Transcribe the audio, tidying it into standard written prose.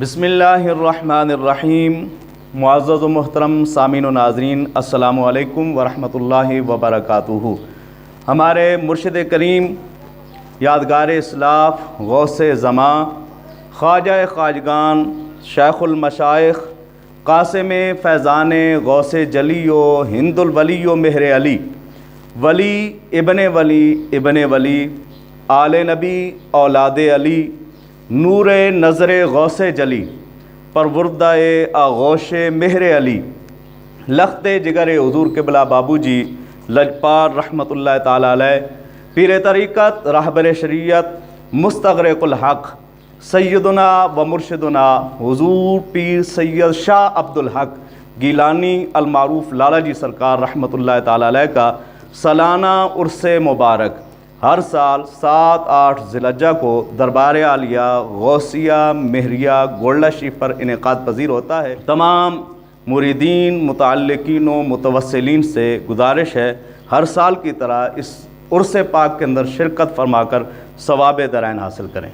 بسم اللہ الرحمن الرحیم۔ معزز و محترم سامعین و ناظرین، السلام علیکم ورحمۃ اللہ وبرکاتہ۔ ہمارے مرشد کریم، یادگار اسلاف، غوث زماں، خواجہ خواجگان، شیخ المشائخ، قاسم فیضان غوث جلی و ہند الولی و مہر علی، ولی ابن ولی، آل نبی اولاد علی، نور نظر غوث جلی، پروردہ آغوش مہر علی، لخت جگر حضور قبلہ بابو جی لجپال رحمۃ اللہ تعالی علیہ، پیر طریقت، راہبر شریعت، مستغرق الحق، سیدنا و مرشدنا حضور پیر سید شاہ عبد الحق گیلانی المعروف لالا جی سرکار رحمۃ اللہ تعالی علیہ کا سالانہ عرس مبارک ہر سال 7-8 ذی الحجہ کو دربار عالیہ غوثیہ مہریہ گولڈا شریف پر انعقاد پذیر ہوتا ہے۔ تمام مریدین، متعلقین و متوسلین سے گزارش ہے ہر سال کی طرح اس عرس پاک کے اندر شرکت فرما کر ثواب درائن حاصل کریں۔